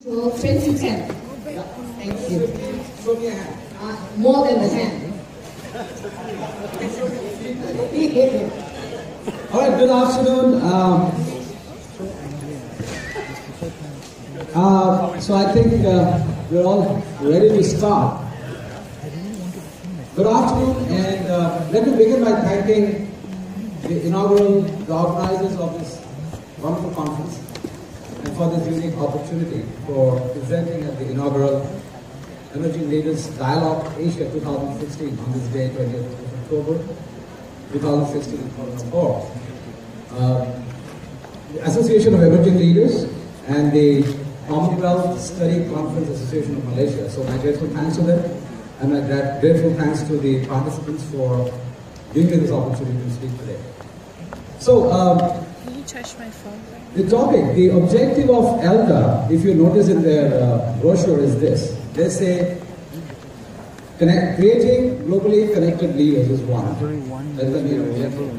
So 2010. Yeah. Thank you. Show me a hand. More than the hand. All right, good afternoon. So I think we're all ready to start. Good afternoon, and let me begin by thanking the organizers of this wonderful conference, and for this unique opportunity for presenting at the inaugural Emerging Leaders Dialogue Asia 2016 on this day, 20th of October 2016 in Kuala Lumpur. The Association of Emerging Leaders and the Commonwealth Study Conference Association of Malaysia. So my grateful thanks to them, and my grateful thanks to the participants for giving me this opportunity to speak today. So, can you touch my phone? The topic, the objective of ELDA, if you notice in their brochure, is this. They say, creating globally connected leaders is one. That's the main objective.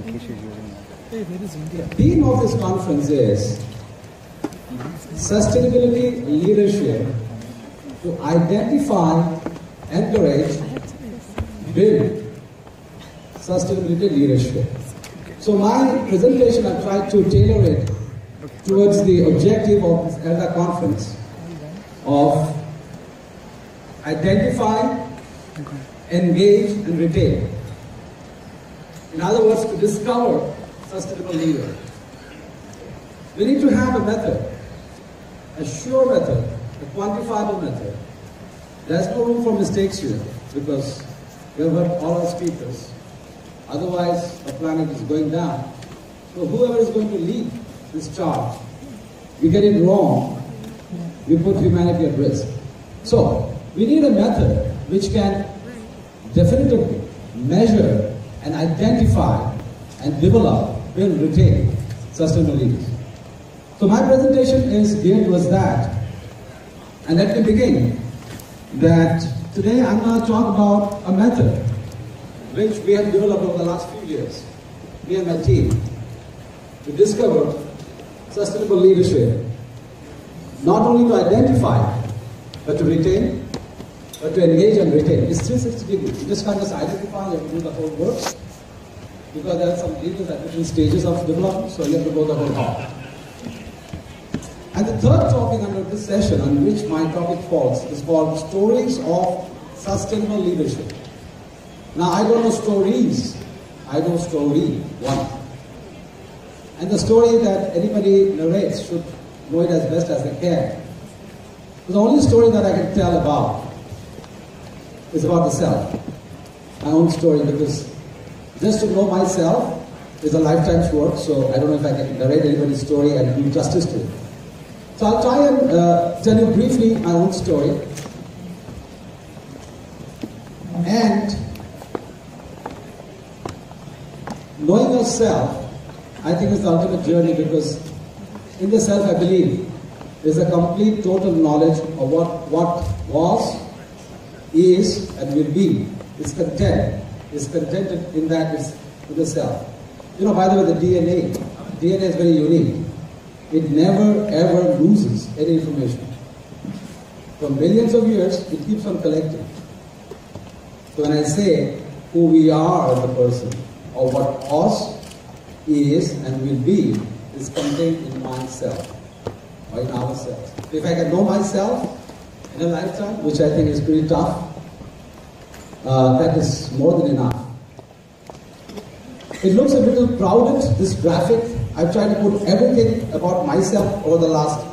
The theme of this conference is sustainability leadership to identify, encourage, build sustainability leadership. So my presentation, I've tried to tailor it towards the objective of this ELDA conference of identify, engage and retain. In other words, to discover sustainable leaders. We need to have a method, a sure method, a quantifiable method. There's no room for mistakes here because we have heard all our speakers. Otherwise, the planet is going down. So whoever is going to lead this charge, we get it wrong, we put humanity at risk. So, we need a method which can definitively measure and identify and develop, build, retain sustainable leaders. So my presentation is geared towards that. And let me begin that today I'm going to talk about a method which we have developed over the last few years, me and my team, to discover sustainable leadership, not only to identify, but to retain, but to engage and retain. It's 360 degrees. You just can't just identify, you have to do the whole work, because there are some leaders at different stages of development, so you have to go the whole hog. And the third topic under this session, on which my topic falls, is called Stories of Sustainable Leadership. Now, I don't know stories, I know story, one. And the story that anybody narrates should know it as best as they can. The only story that I can tell about is about the self, my own story, because just to know myself is a lifetime's work, so I don't know if I can narrate anybody's story and do justice to it. So I'll try and tell you briefly my own story. And knowing yourself, I think, is the ultimate journey, because in the self, I believe, there's a complete, total knowledge of what was, is, and will be. It's content. It's contented in that is in the self. You know, by the way, the DNA is very unique. It never ever loses any information. For millions of years, it keeps on collecting. So when I say who we are as a person, or what was, is, and will be, is contained in myself, or in ourselves. If I can know myself in a lifetime, which I think is pretty tough, that is more than enough. It looks a little crowded, this graphic. I've tried to put everything about myself over the last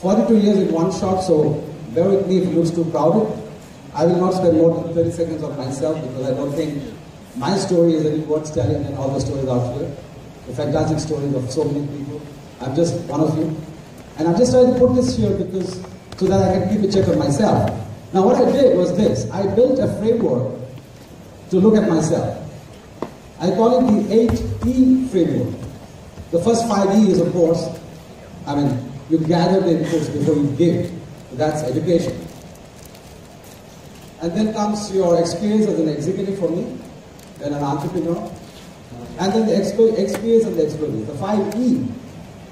42 years in one shot, so bear with me if it looks too crowded. I will not spend more than 30 seconds on myself, because I don't think my story is any worth telling than all the stories out here. The fantastic stories of so many people. I'm just one of you. And I'm just trying to put this here because so that I can keep a check on myself. Now what I did was this. I built a framework to look at myself. I call it the 8E framework. The first 5 E's, of course, you gather the inputs before you give. That's education. And then comes your experience as an executive for me, then an entrepreneur, and then the experience and the experience. The 5E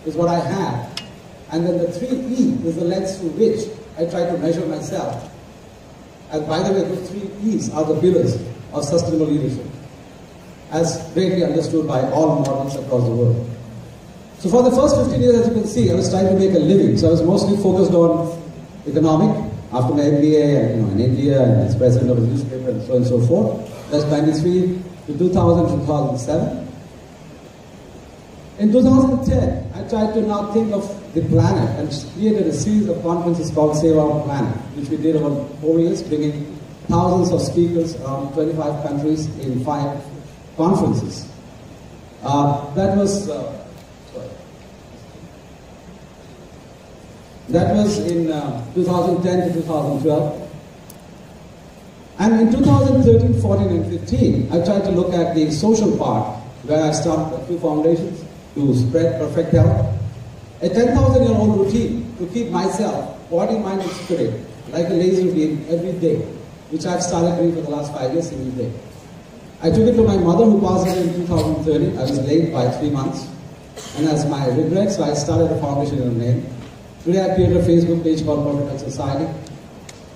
is what I have, and then the 3E is the lens through which I try to measure myself. And by the way, the 3 E's are the pillars of sustainable leadership, as greatly understood by all models across the world. So for the first 15 years, as you can see, I was trying to make a living. So I was mostly focused on economic, after my MBA, in India, and as president of a newspaper, and so on and so forth. That's 93 to 2000, 2007. In 2010, I tried to now think of the planet and created a series of conferences called Save Our Planet, which we did over 4 years, bringing thousands of speakers around 25 countries in 5 conferences. That was in 2010 to 2012. And in 2013, 14, and 15, I tried to look at the social part, where I started a few foundations to spread perfect health. A 10,000-year-old routine to keep myself, body, mind, and spirit, like a laser beam every day, which I've started doing for the last 5 years every day. I took it to my mother, who passed away in 2013. I was late by 3 months. And as my regret, so I started a foundation in her name. Today I created a Facebook page called Perfect Health Society.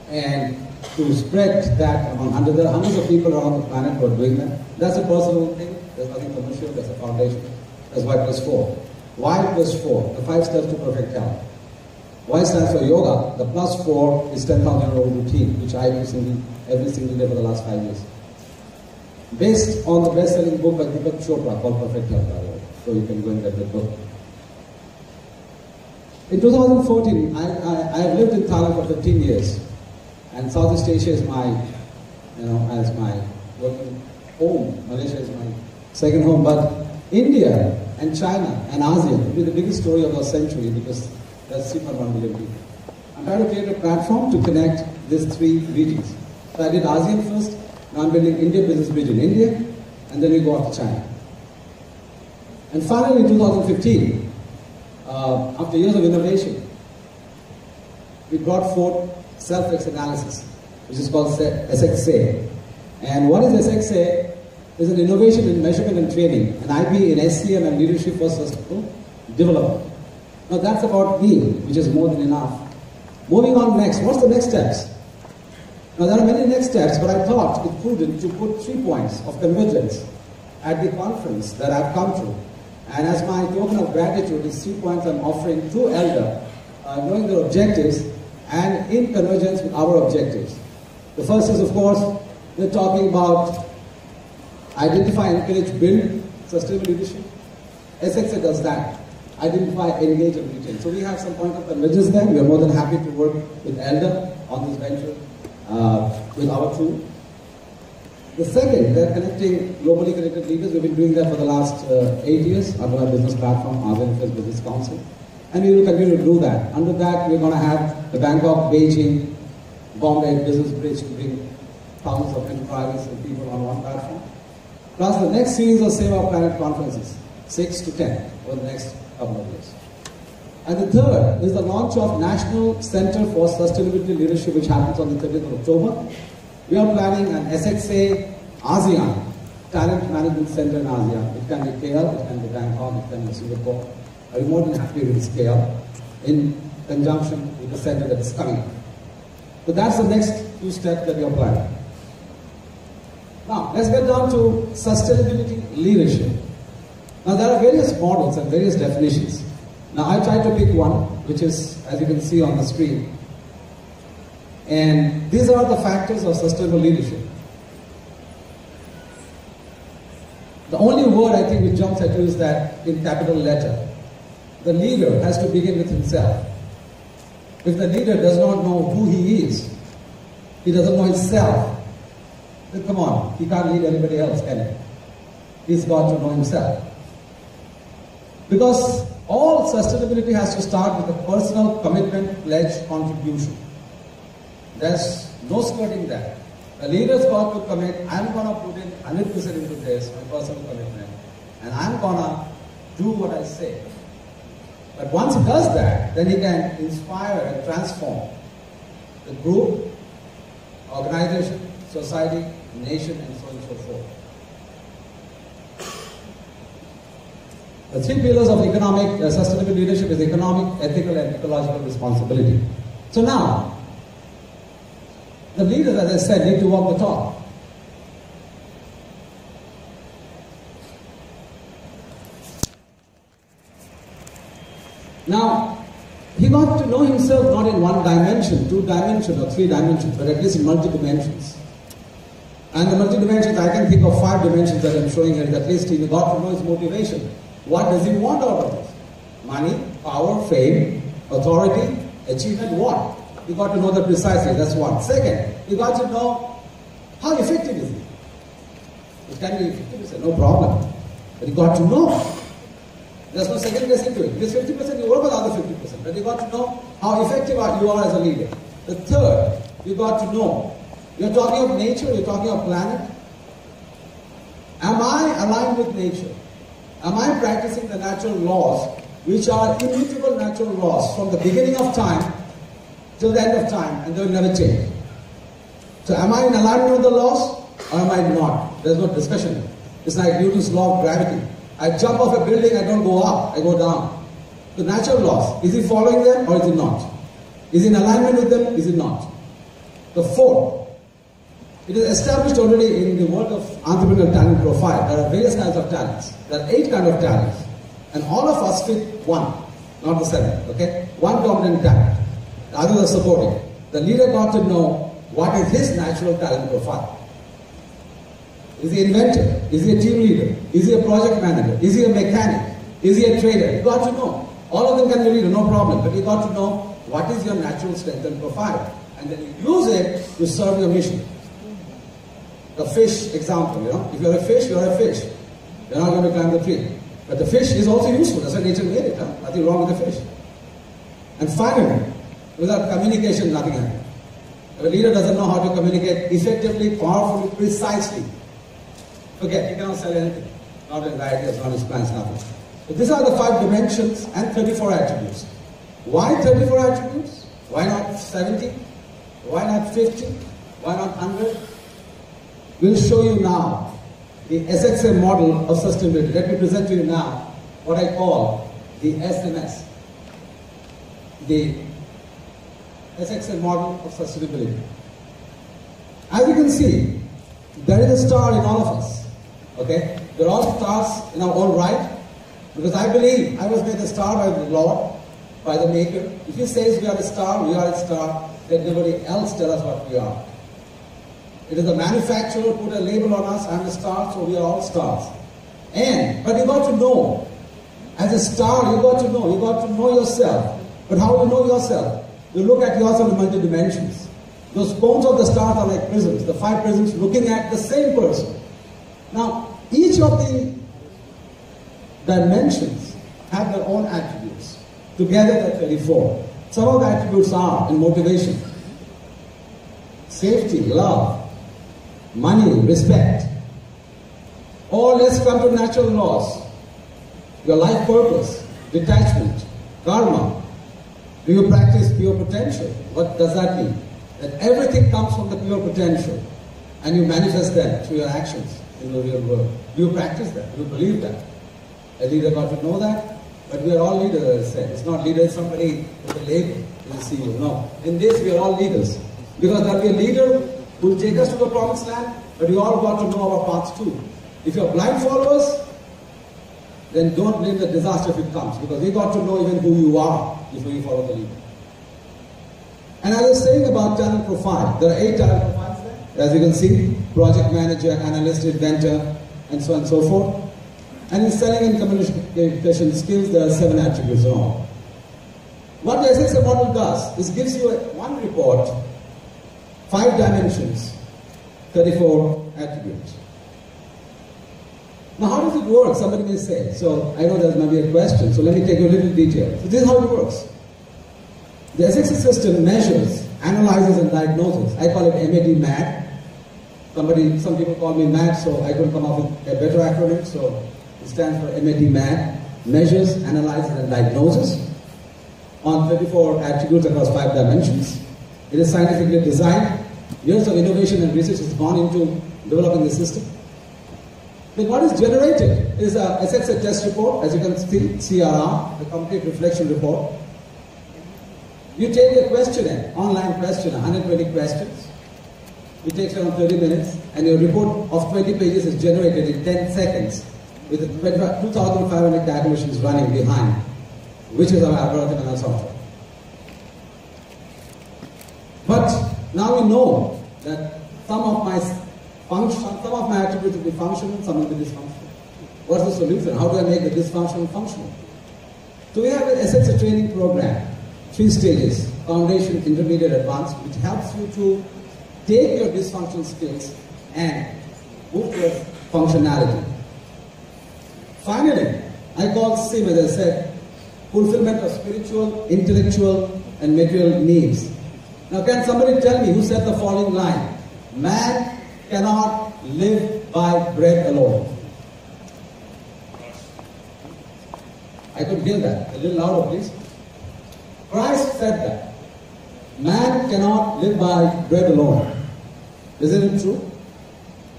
And to spread that among hundreds of people around the planet who are doing that. That's a personal thing. There's nothing commercial. That's a foundation. That's Y plus 4. Y plus 4, the 5 steps to perfect health. Y stands for yoga. The plus 4 is 10,000-year-old routine, which I do every single day for the last 5 years. Based on the best-selling book by Deepak Chopra called Perfect Health, by the way. So you can go and get the book. In 2014, I have lived in Thailand for 15 years. And Southeast Asia is my, as my working home. Malaysia is my second home. But India and China and ASEAN will be the biggest story of our century, because that's 3.1 million people. I'm trying to create a platform to connect these 3 regions. So I did ASEAN first. Now I'm building India Business Bridge in India, and then we go off to China. And finally in 2015, after years of innovation, we brought forth self-X analysis, which is called SXA. And what is SXA? It's an innovation in measurement and training, an IB in SCM and leadership for sustainable development. Now that's about me, which is more than enough. Moving on next, what's the next steps? Now there are many next steps, but I thought it prudent to put 3 points of convergence at the conference that I've come to. And as my token of gratitude, these 3 points I'm offering to Elder, knowing their objectives and in convergence with our objectives. The first is, of course, we're talking about identify, encourage, build sustainable leadership. SXA does that. Identify, engage, and retain. So we have some point of convergence there. We are more than happy to work with Elder on this venture with our tool. The second, they're connecting globally connected leaders. We've been doing that for the last 8 years under our business platform, ASEAN Business Council. And we will continue to do that. Under that, we're going to have the Bangkok, Beijing, Bombay Business Bridge to bring thousands of enterprises and people on one platform. Plus the next series of Save Our Planet conferences, 6 to 10 over the next couple of years. And the third is the launch of National Center for Sustainability Leadership, which happens on the 30th of October. We are planning an SXA ASEAN Talent Management Center in ASEAN. It can be KL, it can be Bangkok, it can be Singapore. I'm more than happy with scale in conjunction with the center that is coming. So that's the next 2 steps that we are planning. Now, let's get down to sustainability leadership. Now, there are various models and various definitions. Now, I tried to pick one, which is, as you can see on the screen. And these are the factors of sustainable leadership. The only word I think which jumps at you is that in capital letter. The leader has to begin with himself. If the leader does not know who he is, he doesn't know himself, then come on, he can't lead anybody else, can he? He's got to know himself. Because all sustainability has to start with a personal commitment, pledge, contribution. There's no skirting that. The leader's got to commit, I'm going to put in 100% into this, my personal commitment, and I'm going to do what I say. But once he does that, then he can inspire and transform the group, organization, society, nation, and so on and so forth. The 3 pillars of economic sustainable leadership is economic, ethical, and ecological responsibility. So now, The leaders, as I said, need to walk the talk. Now, he got to know himself not in one dimension, two dimensions, or three dimensions, but at least in multi-dimensions. And the multi-dimensions, I can think of 5 dimensions that I'm showing here. At least he got to know his motivation. What does he want out of this? Money, power, fame, authority, achievement, what? He got to know that precisely, that's one. Second, he got to know how effective is he. It can be 50%, no problem. But he got to know. There's no second guessing to it. This 50%, you work with the other 50%. But you got to know how effective you are as a leader. The third, you got to know. You're talking of nature, you're talking of planet. Am I aligned with nature? Am I practicing the natural laws, which are immutable natural laws from the beginning of time till the end of time, and they will never change? So am I in alignment with the laws, or am I not? There's no discussion. It's like Newton's law of gravity. I jump off a building, I don't go up, I go down. The natural laws, is he following them or is he not? Is he in alignment with them, is he not? The fourth, it is established already in the world of entrepreneurial talent profile. There are various kinds of talents. There are 8 kinds of talents. And all of us fit one, not the 7, okay? One dominant talent. The others are supporting. The leader got to know what is his natural talent profile. Is he an inventor? Is he a team leader? Is he a project manager? Is he a mechanic? Is he a trader? You got to know. All of them can be leader, no problem. But you got to know what is your natural strength and profile. And then you use it to serve your mission. The fish example, if you're a fish, you're a fish. You're not going to climb the tree. But the fish is also useful. That's why nature made it. Nothing wrong with the fish. And finally, without communication, nothing happens. If a leader doesn't know how to communicate effectively, powerfully, precisely, forget, he cannot sell anything. Not his ideas, not his plans, nothing. So these are the 5 dimensions and 34 attributes. Why 34 attributes? Why not 70? Why not 50? Why not 100? We'll show you now the SXA model of sustainability. Let me present to you now what I call the SMS. The SXA model of sustainability. As you can see, there is a star in all of us. Okay? We're all stars in our own right. Because I believe I was made a star by the Lord, by the Maker. If He says we are a star, we are a star. Let nobody else tell us what we are. It is the manufacturer who put a label on us, I'm a star, so we are all stars. But you got to know, as a star, you got to know yourself. But how do you know yourself? You look at yourself in multi dimensions. Those cones of the stars are like prisms, the 5 prisms looking at the same person. Now, each of the dimensions have their own attributes. Together they're 34. Some of the attributes are in motivation, safety, love, money, respect. Or let's come to natural laws. Your life purpose, detachment, karma. Do you practice pure potential? What does that mean? That everything comes from the pure potential and you manifest that through your actions in the real world. Do you practice that? Do you believe that? A leader got to know that, but we are all leaders, as I said. It's not leader, it's somebody with a label, is a CEO. No. In this, we are all leaders. Because there will be a leader who will take us to the promised land, but we all got to know our paths too. If you are blind followers, then don't blame the disaster if it comes, because we got to know even who you are before you follow the leader. And I was saying about talent profile. There are 8 talent profiles there. As you can see, project manager, analyst, inventor, and so on and so forth. And in selling and communication skills, there are 7 attributes in all. What the SXA model does is gives you one report, 5 dimensions, 34 attributes. Now, how does it work? Somebody may say. So, I know there's maybe a question, so let me take you a little detail. So, this is how it works. The SXA system measures, analyzes, and diagnoses. I call it MAD. Some people call me MAD, so I couldn't come up with a better acronym, so it stands for MAD, measures, analyzes, and diagnoses on 34 attributes across 5 dimensions. It is scientifically designed. Years of innovation and research has gone into developing the system. Then what is generated is a SXA test report, as you can see, CRR, the complete reflection report. You take a questionnaire, online questionnaire, 120 questions. It takes around 30 minutes, and your report of 20 pages is generated in 10 seconds with 2,500 calculations running behind, which is our algorithm and our software. But now we know that some of my attributes will be functional, some will be dysfunctional. What's the solution? How do I make the dysfunctional functional? So we have an SXA training program, 3 stages, foundation, intermediate, advanced, which helps you to take your dysfunctional skills and move towards functionality. Finally, I call SIM, as I said, fulfillment of spiritual, intellectual, and material needs. Now, can somebody tell me who said the following line? Man cannot live by bread alone. I could hear that. A little louder, please. Christ said that. Man cannot live by bread alone. Isn't it true?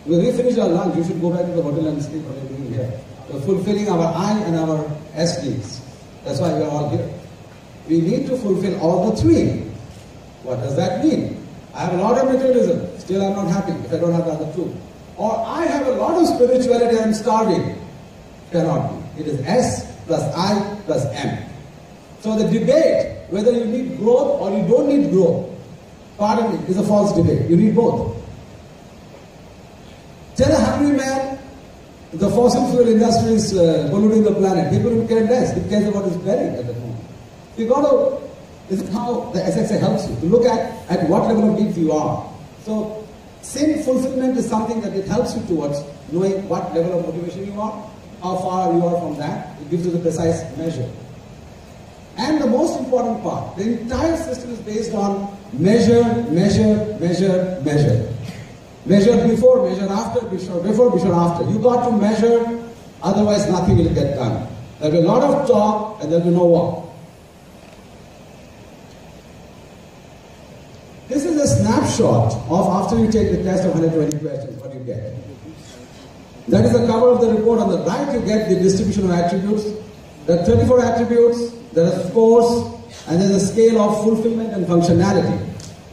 When we finish our lunch, you should go back to the hotel and sleep. What are you doing here? We're fulfilling our I and our S needs. That's why we are all here. We need to fulfill all the 3. What does that mean? I have a lot of materialism. Still I'm not happy if I don't have the other 2. Or I have a lot of spirituality and I'm starving. Cannot be. It is S plus I plus M. So the debate whether you need growth or you don't need growth, pardon me, is a false debate. You need both. Tell a hungry man the fossil fuel industry is polluting the planet. People will care less. He cares about his belly at that moment. You got to, this is how the SXA helps you to look at what level of needs you are. So SIM fulfillment is something that it helps you towards knowing what level of motivation you are, how far you are from that. It gives you the precise measure. And the most important part, the entire system is based on measure, measure, measure, measure. Measure before, measure after, before, measure after. You got to measure, otherwise nothing will get done. There will be a lot of talk and there will be no walk. This is a snapshot of after you take the test of 120 questions, what you get. That is the cover of the report. On the right you get the distribution of attributes. There are 34 attributes, there are scores, and there is a scale of fulfillment and functionality.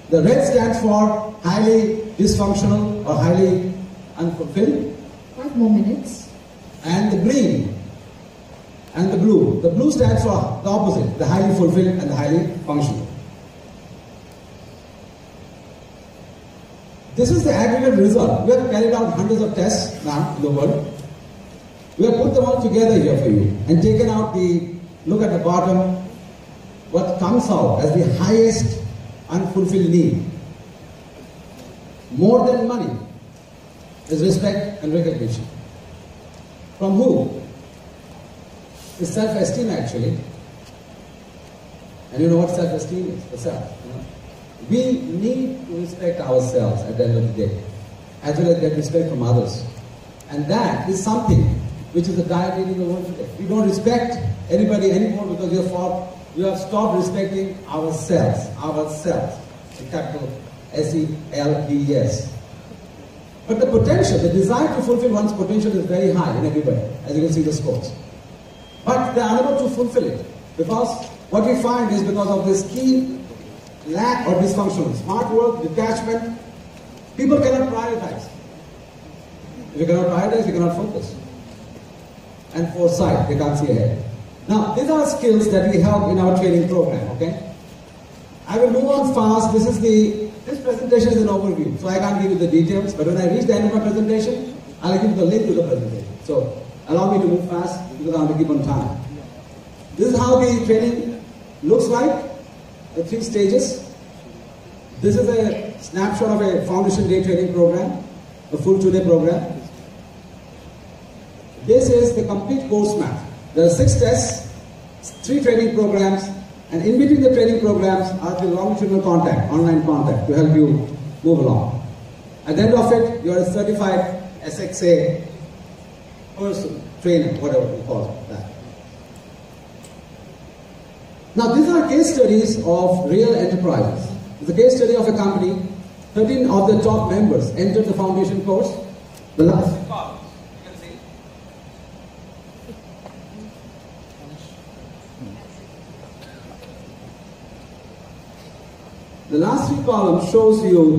The red stands for highly dysfunctional or highly unfulfilled. 5 more minutes. And the green and the blue. The blue stands for the opposite, the highly fulfilled and the highly functional. This is the aggregate result. We have carried out hundreds of tests now in the world. We have put them all together here for you and taken out look at the bottom, what comes out as the highest unfulfilled need. More than money is respect and recognition. From who? It's self-esteem actually. And you know what self-esteem is? The self. You know? We need to respect ourselves at the end of the day, as well as get respect from others. And that is something which is a dire need in the world today. We don't respect anybody anymore because we have stopped respecting ourselves. Ourselves. A capital S-E-L-V-E-S. But the potential, the desire to fulfill one's potential is very high in everybody, as you can see the scores. But they are unable to fulfill it because what we find is because of this key lack or dysfunction, smart work, detachment, people cannot prioritize. If you cannot prioritize, you cannot focus. And foresight, they can't see ahead. Now, these are skills that we help in our training program, okay? I will move on fast. This presentation is an overview, so I can't give you the details, but when I reach the end of my presentation, I'll give you the link to the presentation. So, allow me to move fast because I want to keep on time. This is how the training looks like, the 3 stages. This is a snapshot of a Foundation Day training program, a full 2-day program. This is the complete course map. There are 6 tests, 3 training programs, and in between the training programs are the longitudinal contact, online contact, to help you move along. At the end of it, you are a certified SXA person, trainer, whatever you call that. Now, these are case studies of real enterprises. It's a case study of a company. 13 of the top members entered the foundation course. The last columns, you can see. The last 3 columns shows you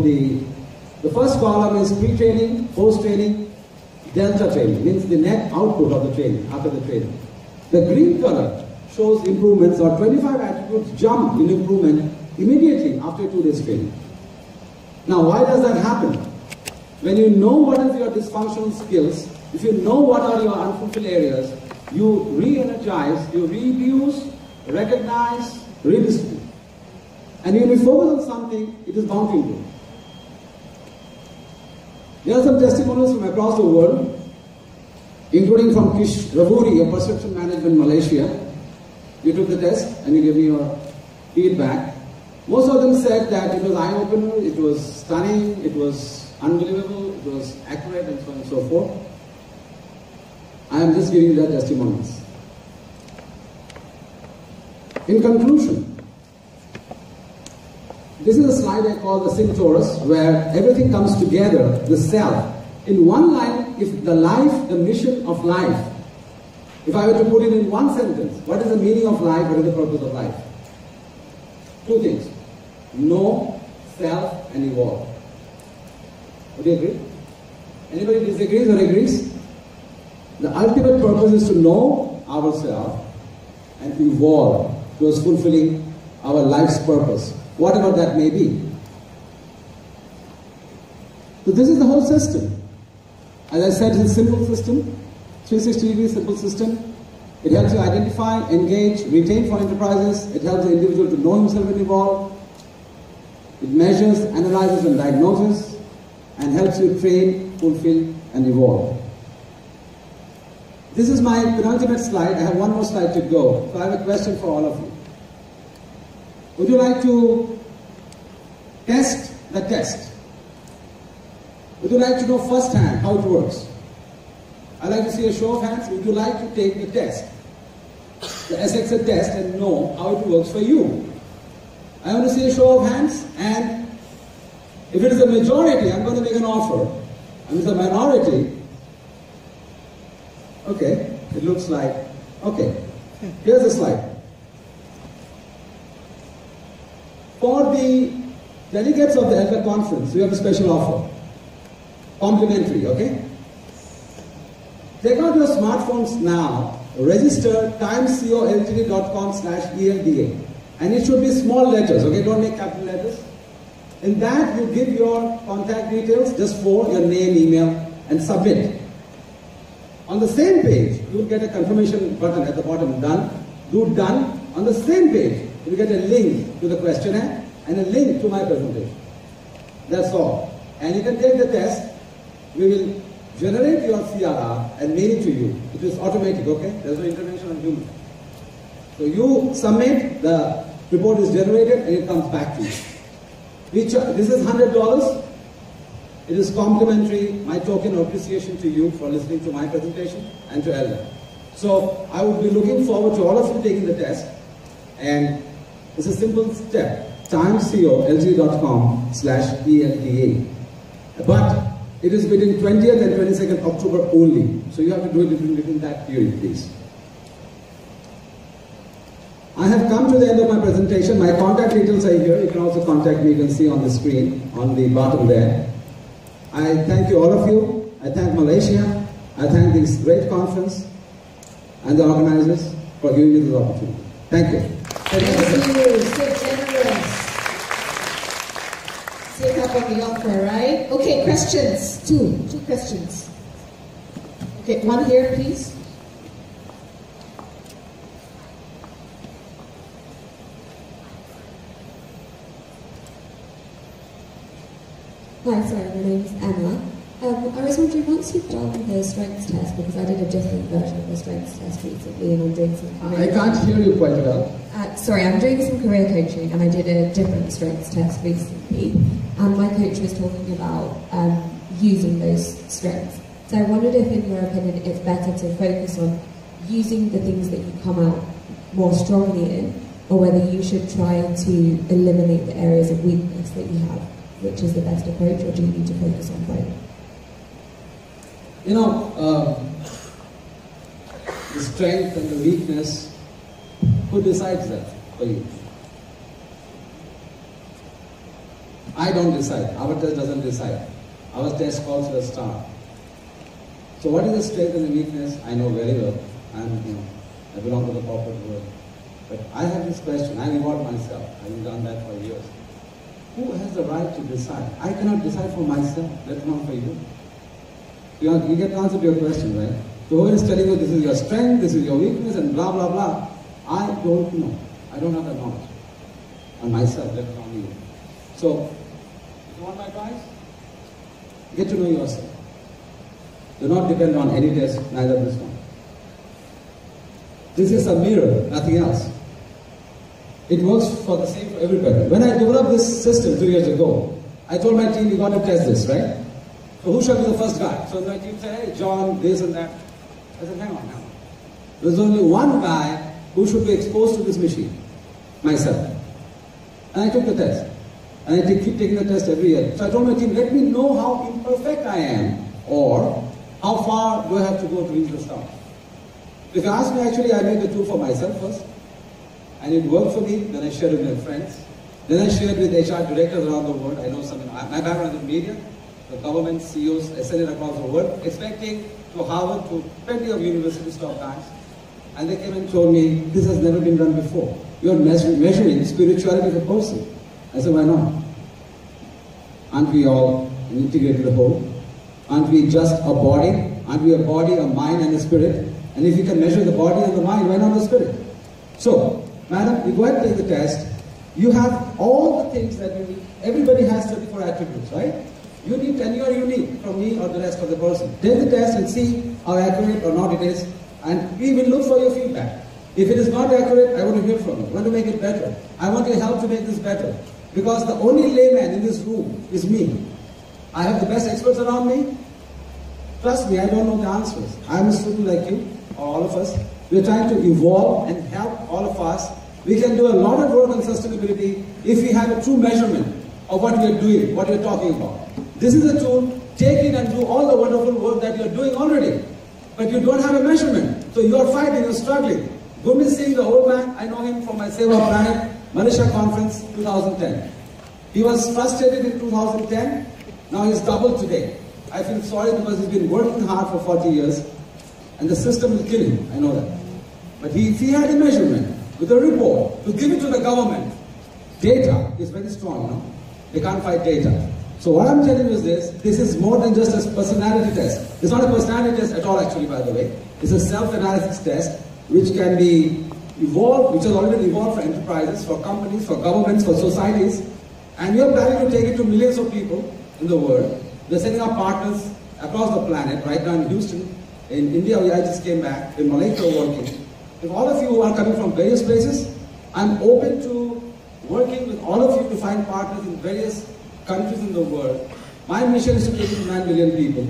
The first column is pre-training, post-training, delta training, means the net output of the training, after the training. The green color shows improvements or 25 attributes jump in improvement immediately after 2 days training. Now, why does that happen? When you know what is your dysfunctional skills, if you know what are your unfulfilled areas, you re-energize, you reduce, recognize, redistribute. And when you focus on something, it is bound to improve. There are some testimonials from across the world, including from Kish Ravuri, a perception management Malaysia. You took the test and you gave me your feedback. Most of them said that it was eye-opener, it was stunning, it was unbelievable, it was accurate, and so on and so forth. I am just giving you their testimonials. In conclusion, this is a slide I call the Sin Torus, where everything comes together, the self. In one line, if the life, the mission of life. If I were to put it in one sentence, what is the meaning of life, what is the purpose of life? 2 things. Know, self, and evolve. Would you agree? Anybody disagrees or agrees? The ultimate purpose is to know ourselves and evolve towards fulfilling our life's purpose, whatever that may be. So this is the whole system. As I said, it's a simple system, 360-degree simple system. It helps you identify, engage, retain for enterprises. It helps the individual to know himself and evolve. It measures, analyzes, and diagnoses, and helps you train, fulfill, and evolve. This is my penultimate slide. I have one more slide to go. So I have a question for all of you. Would you like to test the test? Would you like to know firsthand how it works? I'd like to see a show of hands. Would you like to take the test? The SXA test and know how it works for you? I want to see a show of hands, and if it is a majority, I'm going to make an offer. And if it's a minority, okay, it looks like, okay, here's the slide. For the delegates of the Elder Conference, we have a special offer. Complimentary, okay? Take out your smartphones now, register timescoltd.com/ELDA. And it should be small letters, okay? Don't make capital letters. In that, you give your contact details, just for your name, email, and submit. On the same page, you will get a confirmation button at the bottom, done. Do done. On the same page, you will get a link to the questionnaire and a link to my presentation. That's all. And you can take the test. We will generate your CRR and mail it to you. It is automatic, okay? There's no intervention on human. So you submit, the report is generated, and it comes back to you. This is $100. It is complimentary, my token of appreciation to you for listening to my presentation and to Elder. So I would be looking forward to all of you taking the test. And it's a simple step, timescoltd.com/ELDA. But it is between 20th and 22nd October only. So you have to do it within that period, please. I have come to the end of my presentation. My contact details are here. You can also contact me. You can see on the screen, on the bottom there. I thank you, all of you. I thank Malaysia. I thank this great conference and the organizers for giving me this opportunity. Thank you. Thank you. So generous. Take up on the offer, right? Okay, questions. Two questions. Okay, one here, please. Hi, sorry, my name's Emma. I was wondering, once you've done the strengths test, because I did a different version of the strengths test recently, and I'm doing some I can't hear you quite well. Sorry, I'm doing some career coaching, and I did a different strengths test recently, and my coach was talking about using those strengths. So I wondered if, in your opinion, it's better to focus on using the things that you come out more strongly in, or whether you should try to eliminate the areas of weakness that you have. Which is the best approach, or do you need to focus on both? You know, the strength and the weakness, who decides that for you? I don't decide. Our test doesn't decide. Our test calls for a star. So what is the strength and the weakness? I know very well. I belong to the corporate world. But I have this question. I reward myself. I've done that for years. Who has the right to decide? I cannot decide for myself, let alone for you. You get the answer to your question, right? So whoever is telling you this is your strength, this is your weakness, and blah, blah, blah, I don't know. I don't have that knowledge on myself, let alone you. So, if you want my advice, get to know yourself. Do not depend on any test, neither this one. This is a mirror, nothing else. It works for the same for everybody. When I developed this system 2 years ago, I told my team, you got to test this, right? So who shall be the first guy? So my team said, hey, John, this and that. I said, hang on. There's only one guy who should be exposed to this machine, myself. And I took the test. And I keep taking the test every year. So I told my team, let me know how imperfect I am, or how far do I have to go to reach the star. If you ask me, actually, I made the tool for myself first. And it worked for me. Then I shared it with my friends. Then I shared with HR directors around the world. I know some, my background is in media. The government CEOs, I sent it across the world, expecting to Harvard, to plenty of university top guys. And they came and told me, this has never been done before. You're measuring spirituality of a person. I said, why not? Aren't we all an integrated whole? Aren't we just a body? Aren't we a body, a mind, and a spirit? And if you can measure the body and the mind, why not the spirit? So, madam, you go ahead and take the test. You have all the things that you need. Everybody has 34 attributes, right? You need, and you are unique from me or the rest of the person. Take the test and see how accurate or not it is. And we will look for your feedback. If it is not accurate, I want to hear from you. I want to make it better. I want your help to make this better. Because the only layman in this room is me. I have the best experts around me. Trust me, I don't know the answers. I'm a student like you, or all of us. We're trying to evolve and help all of us. We can do a lot of work on sustainability if we have a true measurement of what we are doing, what we're talking about. This is a tool. Take it and do all the wonderful work that you're doing already. But you don't have a measurement. So you're fighting, you're struggling. Gurmeet Singh, the old man, I know him from my Seva Planet Malaysia conference 2010. He was frustrated in 2010. Now he's doubled today. I feel sorry because he's been working hard for 40 years and the system will kill him, I know that. But if he had a measurement with a report to give it to the government, data is very strong, you know. They can't fight data. So what I'm telling you is this is more than just a personality test. It's not a personality test at all actually, by the way. It's a self-analysis test which can be evolved, which has already evolved for enterprises, for companies, for governments, for societies. And we are planning to take it to millions of people in the world. We're sending our partners across the planet, right now in Houston, in India, I just came back, in Malaysia working. If all of you are coming from various places, I'm open to working with all of you to find partners in various countries in the world. My mission is to take it to 9 million people.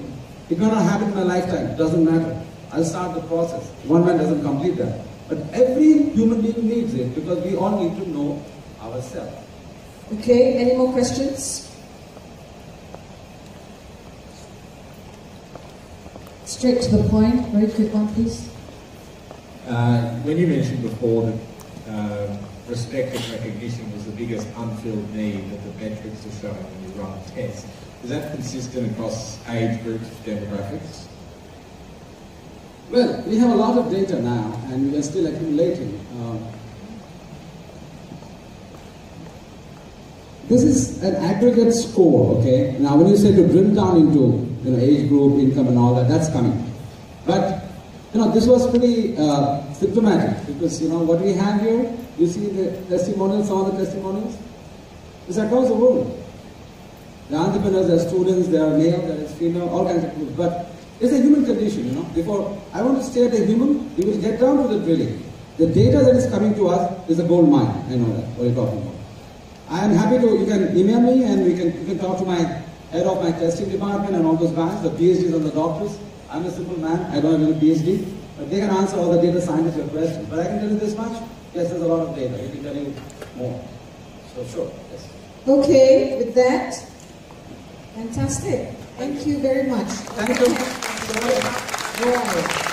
It may not happen in my lifetime, it doesn't matter. I'll start the process. One man doesn't complete that. But every human being needs it because we all need to know ourselves. Okay, any more questions? Straight to the point, very quick one please. When you mentioned before that respect and recognition was the biggest unfilled need that the metrics are showing when you run tests, is that consistent across age groups, demographics? Well, we have a lot of data now and we are still accumulating. This is an aggregate score, okay? Now when you say to drill down into age group, income and all that, that's coming. But this was pretty symptomatic because what we have here, you see the testimonials, some of the testimonials, it's across the world. The entrepreneurs, there are students, there are male, there is female, all kinds of groups. But it's a human condition, Before I want to stay at a human, we will get down to the drilling. The data that is coming to us is a gold mine. I know that, what you're talking about. I am happy to, you can email me and you can talk to my head of my testing department and all those guys, the PhDs and the doctors. I'm a simple man, I don't have any PhD, but they can answer all the data scientists questions. But I can tell you this much, yes, there's a lot of data, we can tell you more. So sure, yes. Okay, with that, fantastic. Thank you very much. Thank you. Right.